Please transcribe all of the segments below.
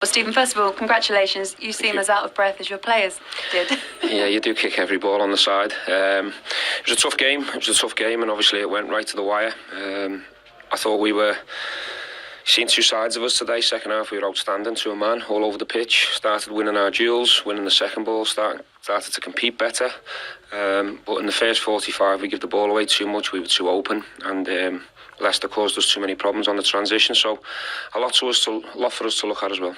Well, Stephen, first of all, congratulations. You seem as out of breath as your players did. Yeah, you do kick every ball on the side. It was a tough game. And obviously it went right to the wire. I thought we were seeing two sides of us today. Second half, we were outstanding to a man, all over the pitch. Started winning our duels, winning the second ball, started to compete better. But in the first 45, we give the ball away too much. We were too open, and Leicester caused us too many problems on the transition. So a lot for us to look at as well.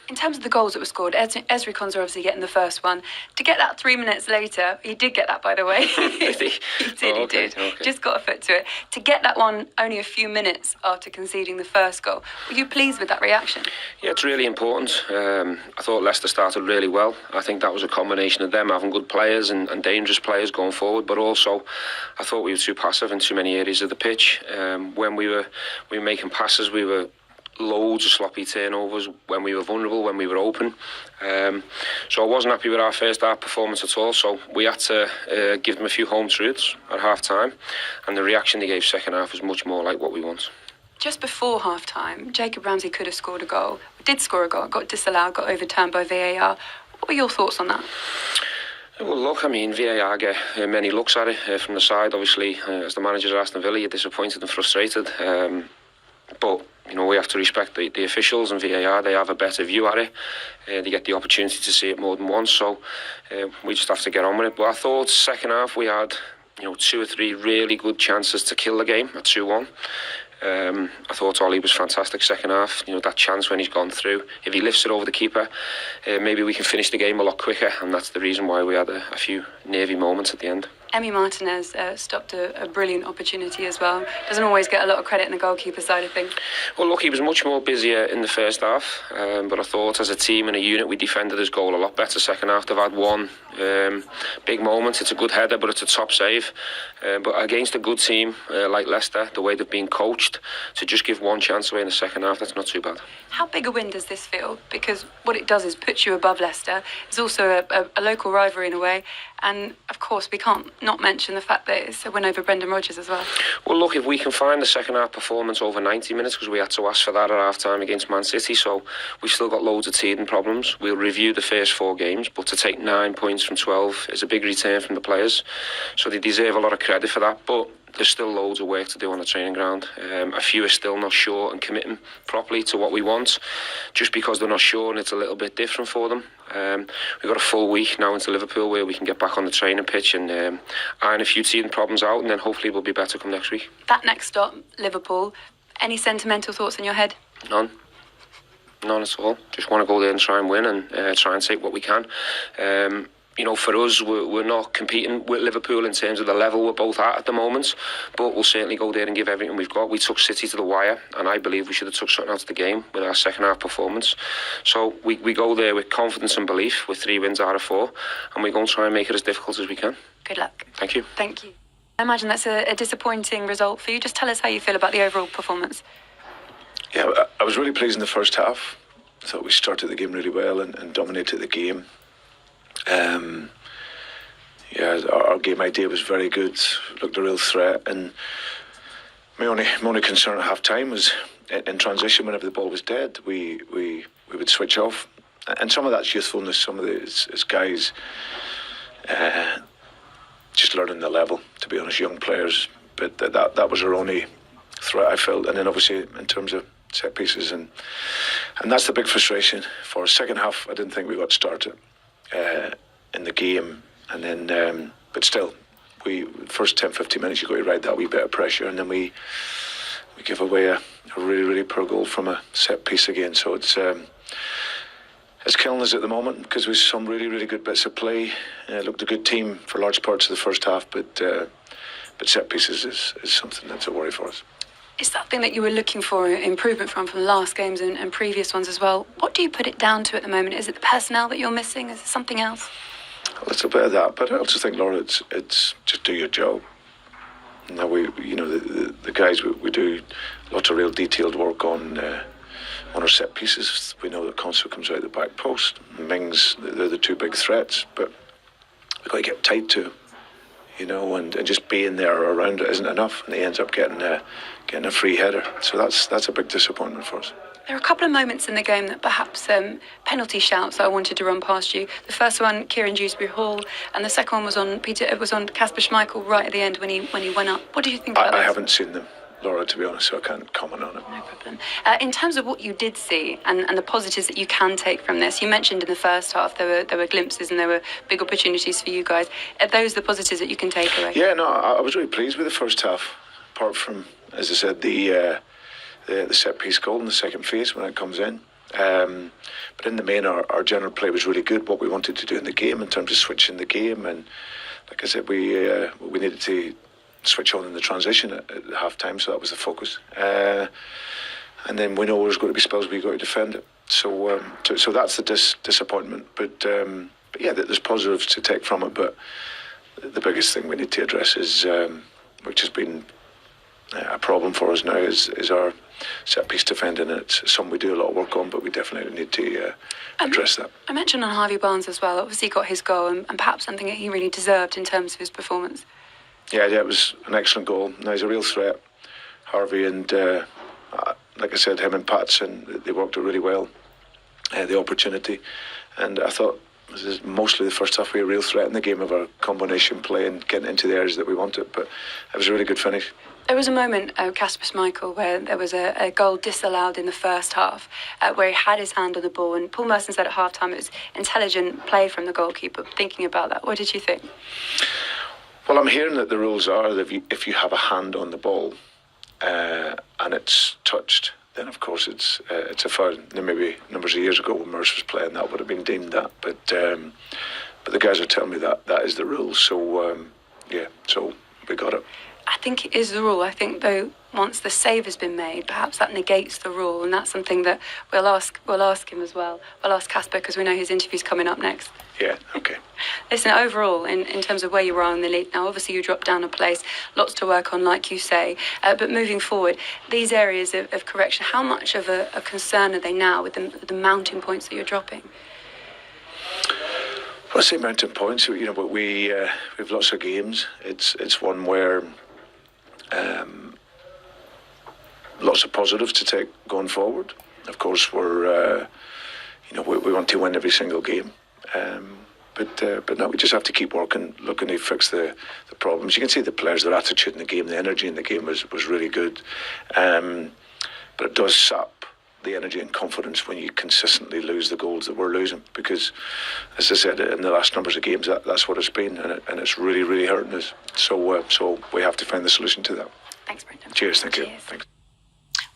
In terms of the goals that were scored, Ezri Konsa obviously getting the first one. To get that 3 minutes later, he did get that, by the way. Did he? He did. Just got a foot to it. To get that one only a few minutes after conceding the first goal, were you pleased with that reaction? Yeah, it's really important. I thought Leicester started really well. I think that was a combination of them having good players and dangerous players going forward, but also I thought we were too passive in too many areas of the pitch. When we were making passes, we were loads of sloppy turnovers when we were vulnerable, when we were open. So I wasn't happy with our first half performance at all. So we had to give them a few home truths at half time, and the reaction they gave second half was much more like what we want. Just before half time, Jacob Ramsey could have scored a goal. Did score a goal, got disallowed, got overturned by VAR. What were your thoughts on that? Well, look, I mean, VAR get many looks at it from the side. Obviously, as the manager of Aston Villa, you're disappointed and frustrated. But you know, we have to respect the officials and VAR. They have a better view at it. They get the opportunity to see it more than once. So we just have to get on with it. But I thought second half we had, you know, 2 or 3 really good chances to kill the game at 2-1. I thought Ollie was fantastic second half. You know, that chance when he's gone through, if he lifts it over the keeper, maybe we can finish the game a lot quicker, and that's the reason why we had a few nervy moments at the end. Emi Martinez stopped a brilliant opportunity as well. Doesn't always get a lot of credit in the goalkeeper side of things. Well, look, he was much more busier in the first half, but I thought as a team and a unit we defended his goal a lot better second half. They've had one big moment. It's a good header, but it's a top save. But against a good team like Leicester, the way they've been coached, to just give one chance away in the second half, that's not too bad. How big a win does this feel? Because what it does is put you above Leicester. It's also a local rivalry in a way. And, of course, we can't not mention the fact that it's a win over Brendan Rodgers as well. Well, look, if we can find the second half performance over 90 minutes, because we had to ask for that at half-time against Man City, so we've still got loads of teething problems. We'll review the first 4 games, but to take 9 points from 12 is a big return from the players. So they deserve a lot of credit for that, but there's still loads of work to do on the training ground. A few are still not sure and committing properly to what we want, just because they're not sure and it's a little bit different for them. We've got a full week now into Liverpool where we can get back on the training pitch and iron a few teething problems out, and then hopefully we'll be better come next week. That next stop, Liverpool, any sentimental thoughts in your head? None at all. Just want to go there and try and win and try and take what we can. You know, for us, we're not competing with Liverpool in terms of the level we're both at the moment, but we'll certainly go there and give everything we've got. We took City to the wire, and I believe we should have took something out of the game with our second half performance. So we go there with confidence and belief, with 3 wins out of 4, and we're going to try and make it as difficult as we can. Good luck. Thank you. Thank you. I imagine that's a disappointing result for you. Just tell us how you feel about the overall performance. Yeah, I was really pleased in the first half. I thought we started the game really well and dominated the game. Our game idea was very good, looked a real threat, and my only concern at half time was in transition. Whenever the ball was dead, we would switch off, and some of that's youthfulness, some of it is guys just learning the level, to be honest, young players, but that was our only threat, I felt. And then obviously in terms of set pieces, and that's the big frustration for us. Second half, I didn't think we got started in the game, and then but still, we first 10-15 minutes you got to ride that wee bit of pressure, and then we give away a really poor goal from a set piece again. So it's killing us at the moment, because we some really good bits of play. Looked a good team for large parts of the first half, but set pieces is something that's a worry for us. Is that thing that you were looking for improvement from the last games and previous ones as well? What do you put it down to at the moment? Is it the personnel that you're missing? Is it something else? A little bit of that, but I also think, Laura, it's just do your job. Now the guys we do lots of real detailed work on our set pieces. We know that Konsa comes out the back post, Mings, they're the 2 big threats, but we've got to get tight to, you know, and just being there or around it isn't enough, and he ends up getting a free header. So that's a big disappointment for us. There are a couple of moments in the game that perhaps penalty shouts that I wanted to run past you. The first one, Kieran Dewsbury-Hall, and the second one was on Kasper Schmeichel right at the end when he went up. What do you think about that? I haven't seen them, Laura, to be honest, so I can't comment on it. No problem. In terms of what you did see and the positives that you can take from this, you mentioned in the first half there were glimpses and there were big opportunities for you guys. Are those the positives that you can take away? Yeah, no, I was really pleased with the first half, apart from, as I said, the set-piece goal in the second phase when it comes in. But in the main, our general play was really good, what we wanted to do in the game in terms of switching the game. And like I said, we needed to switch on in the transition at half-time, so that was the focus. And then we know there's going to be spells we've got to defend it. So that's the disappointment. But yeah, there's positives to take from it. But the biggest thing we need to address is, which has been a problem for us now, is our set-piece defending. It's something we do a lot of work on, but we definitely need to address that. I mentioned on Harvey Barnes as well. Obviously, he got his goal and perhaps something that he really deserved in terms of his performance. Yeah, it was an excellent goal. Now he's a real threat, Harvey, and like I said, him and Patson, they worked it really well. The opportunity, and I thought this is mostly the first half we were a real threat in the game of our combination play and getting into the areas that we wanted. But it was a really good finish. There was a moment, Kasper Schmeichel, where there was a goal disallowed in the first half, where he had his hand on the ball, and Paul Merson said at half-time it was intelligent play from the goalkeeper. Thinking about that, what did you think? Well, I'm hearing that the rules are that if you have a hand on the ball and it's touched, then of course it's a foul. Then maybe numbers of years ago when Mercer was playing, that would have been deemed that. But the guys are telling me that is the rule. So yeah, so we got it. I think it is the rule. I think, though, once the save has been made, perhaps that negates the rule, and that's something that we'll ask him as well. We'll ask Kasper because we know his interview's coming up next. Yeah, okay. Listen, overall, in terms of where you are in the league now, obviously you dropped down a place, lots to work on, like you say. But moving forward, these areas of correction, how much of a concern are they now with the mounting points that you're dropping? Well, I say mountain points. You know, but we have lots of games. It's one where lots of positives to take going forward. Of course, we want to win every single game. But now we just have to keep working, looking to fix the problems. You can see the players, their attitude in the game, the energy in the game was really good. But it does sap the energy and confidence when you consistently lose the goals that we're losing. Because, as I said, in the last numbers of games, that's what it's been, and it's really, really hurting us. So we have to find the solution to that. Thanks, Brendan. Cheers, thank you. Thanks.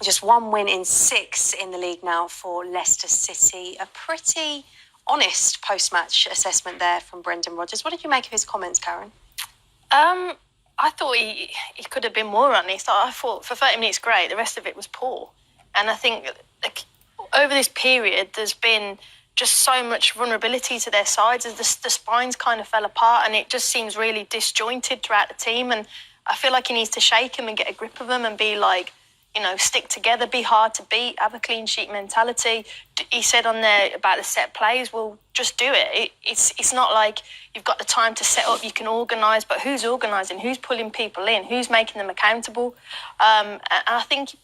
Just one win in 6 in the league now for Leicester City. A pretty honest post-match assessment there from Brendan Rodgers. What did you make of his comments, Karen? I thought he could have been more honest. I thought for 30 minutes, great. The rest of it was poor. And I think over this period, there's been just so much vulnerability to their sides. The spines kind of fell apart, and it just seems really disjointed throughout the team. And I feel like he needs to shake them and get a grip of them and be like, stick together, be hard to beat, have a clean sheet mentality. He said on there about the set plays, well, just do it. It's not like you've got the time to set up, you can organise, but who's organising? Who's pulling people in? Who's making them accountable? And I think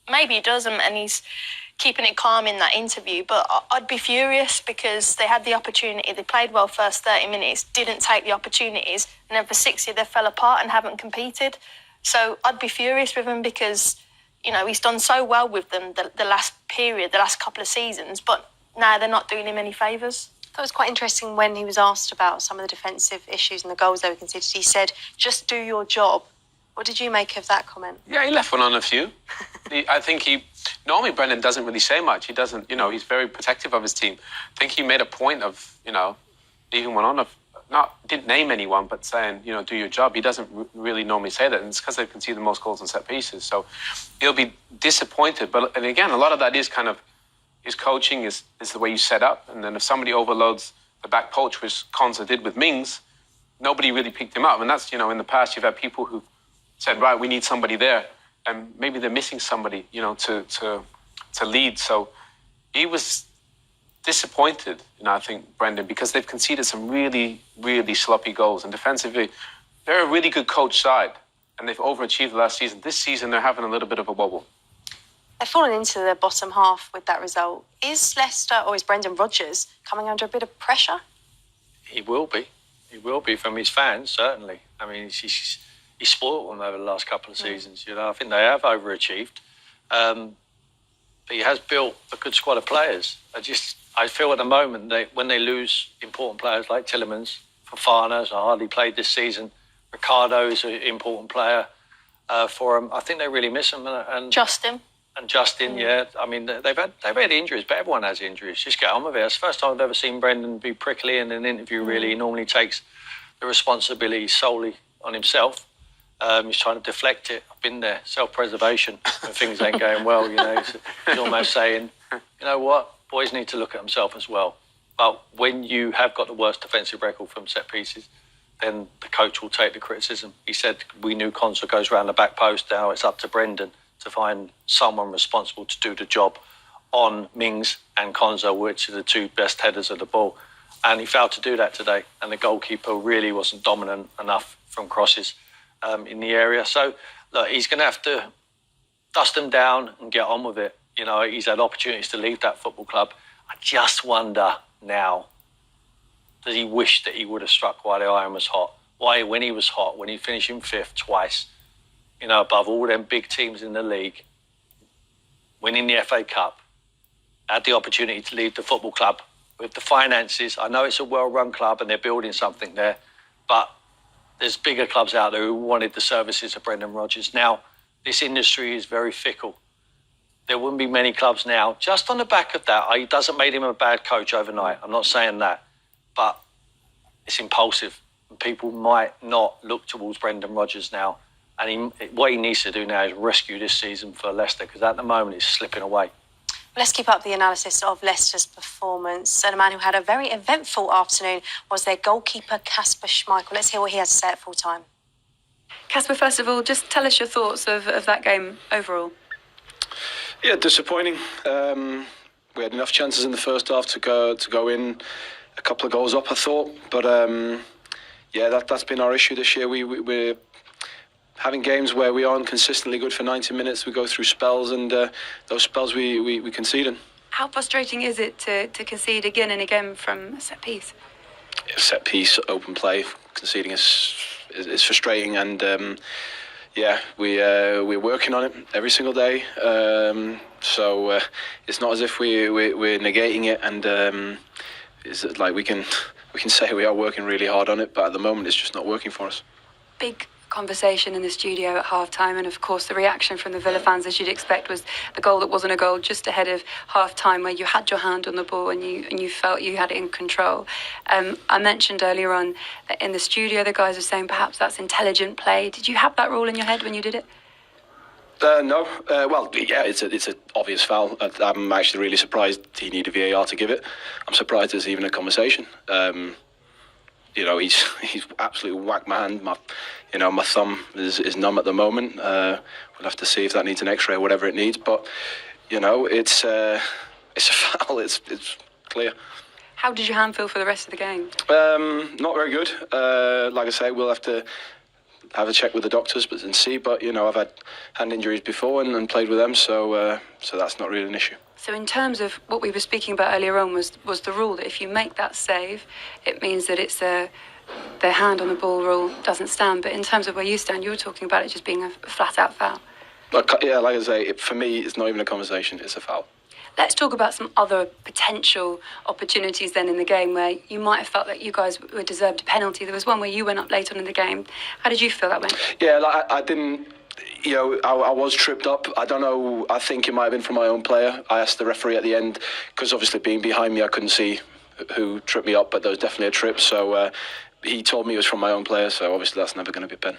maybe he does, and he's keeping it calm in that interview. But I'd be furious because they had the opportunity. They played well first 30 minutes, didn't take the opportunities, and then for 60 they fell apart and haven't competed. So I'd be furious with him because he's done so well with them the last period, the last couple of seasons, but now they're not doing him any favours. That was quite interesting when he was asked about some of the defensive issues and the goals they were conceded. He said, just do your job. What did you make of that comment? Yeah, he left one on a few. I think normally Brendan doesn't really say much. He doesn't, he's very protective of his team. I think he made a point of, leaving one on, didn't name anyone, but saying, do your job. He doesn't really normally say that, and it's because they've conceded the most goals on set pieces. So he'll be disappointed. And again, a lot of that is kind of his coaching, is the way you set up. And then if somebody overloads the back poach, which Konsa did with Mings, nobody really picked him up. And that's, in the past, you've had people who said, right, we need somebody there. And maybe they're missing somebody, to lead. So he was disappointed, I think, Brendan, because they've conceded some really, really sloppy goals. And defensively, they're a really good coach side, and they've overachieved last season. This season, they're having a little bit of a wobble. They've fallen into the bottom half with that result. Is Leicester, or is Brendan Rodgers coming under a bit of pressure? He will be. He will be from his fans, certainly. I mean, he's spoiled them over the last couple of seasons. You know, I think they have overachieved. But he has built a good squad of players. I feel at the moment when they lose important players like Tielemans, Fofana, who hardly played this season, Ricardo is an important player for them. I think they really miss him. And Justin. And Justin, yeah. I mean, they've had injuries, but everyone has injuries. Just get on with it. It's the first time I've ever seen Brendan be prickly in an interview, really. He normally takes the responsibility solely on himself. He's trying to deflect it. I've been there, self-preservation, when things ain't going well, you know. He's almost saying, you know what, boys need to look at themselves as well. But when you have got the worst defensive record from set pieces, then the coach will take the criticism. He said, we knew Konsa goes around the back post. Now it's up to Brendan to find someone responsible to do the job on Mings and Konsa, which are the two best headers of the ball. And he failed to do that today. And the goalkeeper really wasn't dominant enough from crosses in the area. So, look, he's going to have to dust them down and get on with it. You know, he's had opportunities to leave that football club. I just wonder now, does he wish that he would have struck while the iron was hot? Why, when he was hot, when he finished in fifth twice, you know, above all them big teams in the league, winning the FA Cup, had the opportunity to leave the football club with the finances. I know it's a well-run club and they're building something there, but there's bigger clubs out there who wanted the services of Brendan Rodgers. Now, this industry is very fickle. There wouldn't be many clubs now. Just on the back of that, it doesn't make him a bad coach overnight. I'm not saying that, but it's impulsive. People might not look towards Brendan Rodgers now. And what he needs to do now is rescue this season for Leicester, because at the moment it's slipping away. Let's keep up the analysis of Leicester's performance. And a man who had a very eventful afternoon was their goalkeeper, Kasper Schmeichel. Let's hear what he has to say at full time. Kasper, first of all, just tell us your thoughts of that game overall. Yeah, disappointing. We had enough chances in the first half to go in a couple of goals up, I thought. But yeah, that's been our issue this year. We're having games where we aren't consistently good for 90 minutes. We go through spells, and those spells we concede in. How frustrating is it to concede again and again from a set piece? Set piece, open play, conceding is frustrating, and yeah, we're working on it every single day. So it's not as if we're negating it, and it's like we can say we are working really hard on it, but at the moment it's just not working for us. Big conversation in the studio at half-time, and of course the reaction from the Villa fans, as you'd expect, was the goal that wasn't a goal just ahead of half-time, where you had your hand on the ball and you felt you had it in control. I mentioned earlier on that in the studio the guys were saying perhaps that's intelligent play. Did you have that rule in your head when you did it? No. Well, yeah, it's an obvious foul. I'm actually really surprised he needed VAR to give it. I'm surprised there's even a conversation. You know, he's absolutely whacked my hand. My thumb is numb at the moment. We'll have to see if that needs an X-ray or whatever it needs. But you know, it's a foul. It's clear. How did your hand feel for the rest of the game? Not very good. Like I say, we'll have to have a check with the doctors and see. But you know, I've had hand injuries before and played with them, so that's not really an issue. So in terms of what we were speaking about earlier on was the rule that if you make that save, it means that it's the hand on the ball rule doesn't stand. But in terms of where you stand, you were talking about it just being a flat-out foul. Yeah, like I say, for me, it's not even a conversation. It's a foul. Let's talk about some other potential opportunities then in the game where you might have felt that you guys were deserved a penalty. There was one where you went up late on in the game. How did you feel that went? Yeah, like I didn't. You know, I was tripped up. I don't know. I think it might have been from my own player. I asked the referee at the end because obviously being behind me, I couldn't see who tripped me up, but there was definitely a trip. So he told me it was from my own player. So obviously that's never going to be a pen.